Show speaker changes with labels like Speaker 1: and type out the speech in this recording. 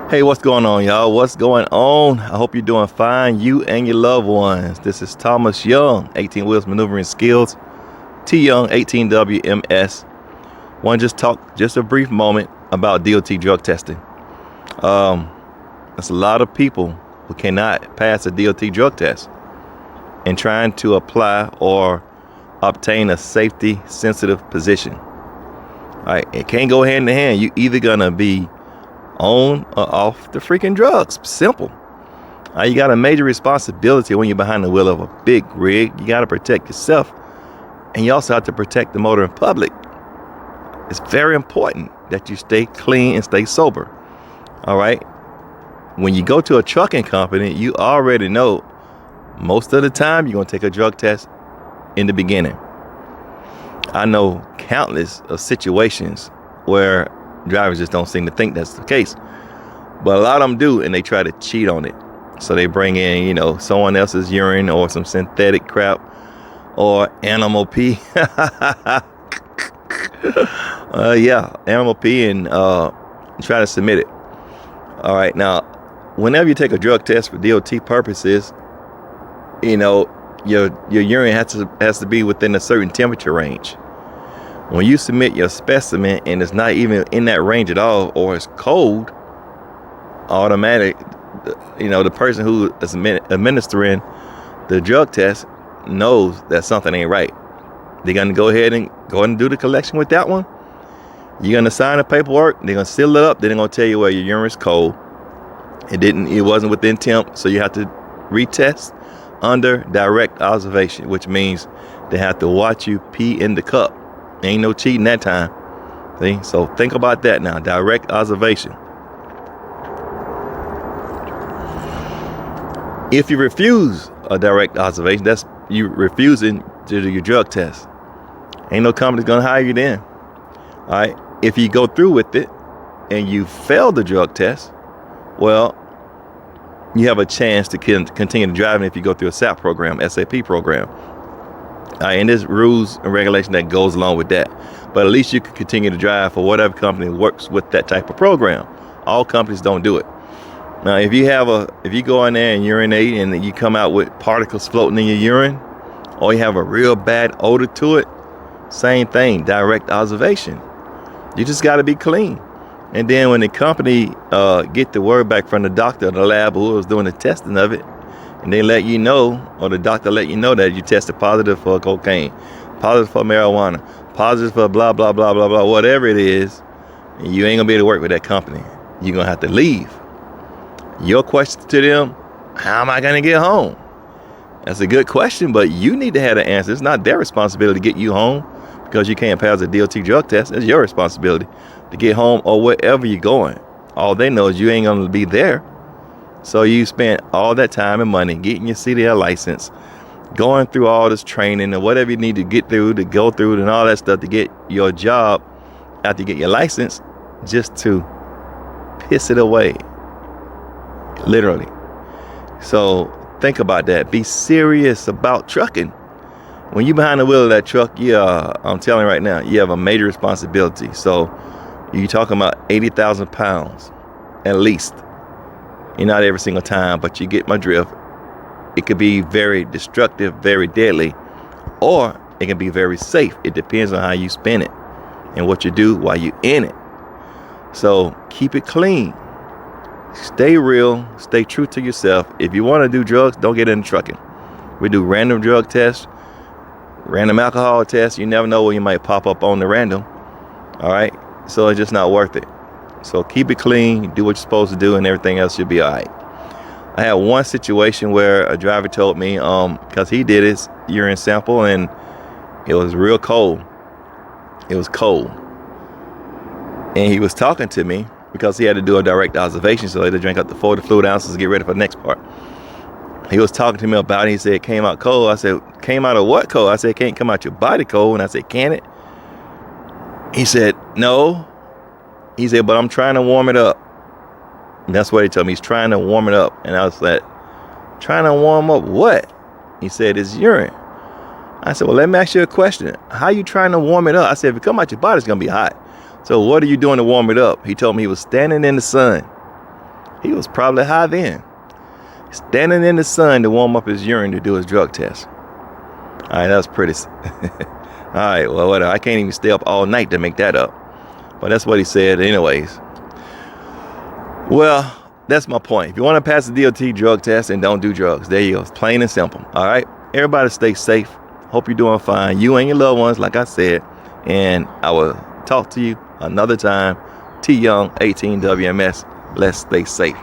Speaker 1: Hey, what's going on, y'all? What's going on? I hope you're doing fine, you and your loved ones. This is Thomas Young, 18 Wheels Maneuvering Skills, T Young, 18WMS. Want to just talk just a brief moment about DOT drug testing. There's a lot of people who cannot pass a DOT drug test and trying to apply or obtain a safety sensitive position. All right, it can't go hand in hand. You either gonna be on or off the freaking drugs. Simple. You got a major responsibility when you're behind the wheel of a big rig. You got to protect yourself, and you also have to protect the motoring public. It's very important that you stay clean and stay sober. All right. When you go to a trucking company, you already know most of the time you're going to take a drug test in the beginning. I know countless of situations where drivers just don't seem to think that's the case, but a lot of them do, and they try to cheat on it. So they bring in, someone else's urine or some synthetic crap or animal pee. Animal pee, and try to submit it. All right, now, whenever you take a drug test for DOT purposes, your urine has to be within a certain temperature range. When you submit your specimen and it's not even in that range at all, or it's cold, automatic, the person who is administering the drug test knows that something ain't right. They're gonna go ahead and do the collection with that one. You're gonna sign the paperwork. They're gonna seal it up. Then they're gonna tell you, well, your urine's cold. It wasn't within temp, so you have to retest under direct observation, which means they have to watch you pee in the cup. Ain't no cheating that time. See? So think about that now. Direct observation. If you refuse a direct observation, that's you refusing to do your drug test. Ain't no company's gonna hire you then. All right. If you go through with it and you fail the drug test, well, you have a chance to continue to driving if you go through a SAP program, SAP program. And there's rules and regulation that goes along with that. But at least you can continue to drive for whatever company works with that type of program. All companies don't do it. Now, if you go in there and urinate and you come out with particles floating in your urine, or you have a real bad odor to it, same thing, direct observation. You just got to be clean. And then when the company get the word back from the doctor or the lab who was doing the testing of it, and they let you know, or the doctor let you know that you tested positive for cocaine, positive for marijuana, positive for blah, blah, blah, blah, blah, whatever it is, and you ain't gonna be able to work with that company. You're gonna have to leave. Your question to them, how am I gonna get home? That's a good question, but you need to have the answer. It's not their responsibility to get you home because you can't pass a DOT drug test. It's your responsibility to get home or wherever you're going. All they know is you ain't gonna be there. So you spent all that time and money getting your CDL license, going through all this training and whatever you need to get through, to go through and all that stuff to get your job after you get your license, just to piss it away, literally. So think about that. Be serious about trucking. When you're behind the wheel of that truck, I'm telling you right now, you have a major responsibility. So you're talking about 80,000 pounds at least. Not every single time, but you get my drift. It could be very destructive, very deadly, or it can be very safe. It depends on how you spin it and what you do while you're in it. So keep it clean. Stay real. Stay true to yourself. If you want to do drugs, don't get into trucking. We do random drug tests, random alcohol tests. You never know when you might pop up on the random. All right. So it's just not worth it. So keep it clean, do what you're supposed to do, and everything else should be all right. I had one situation where a driver told me, because he did his urine sample and it was real cold. It was cold. And he was talking to me because he had to do a direct observation, so he had to drink up to 40 fluid ounces to get ready for the next part. He was talking to me about it. He said, it came out cold. I said, came out of what cold? I said, it can't come out your body cold. And I said, can it? He said, no. He said, but I'm trying to warm it up. And that's what he told me. He's trying to warm it up. And I was like, trying to warm up what? He said, it's urine. I said, well, let me ask you a question. How are you trying to warm it up? I said, if it come out your body, it's going to be hot. So what are you doing to warm it up? He told me he was standing in the sun He was probably high then, standing in the sun to warm up his urine to do his drug test. All right, that was pretty. All right, well, whatever. I can't even stay up all night to make that up. But that's what he said anyways. Well, that's my point. If you want to pass the DOT drug test, and don't do drugs. There you go. It's plain and simple. All right? Everybody stay safe. Hope you're doing fine. You and your loved ones, like I said. And I will talk to you another time. T Young, 18 WMS. Let's stay safe.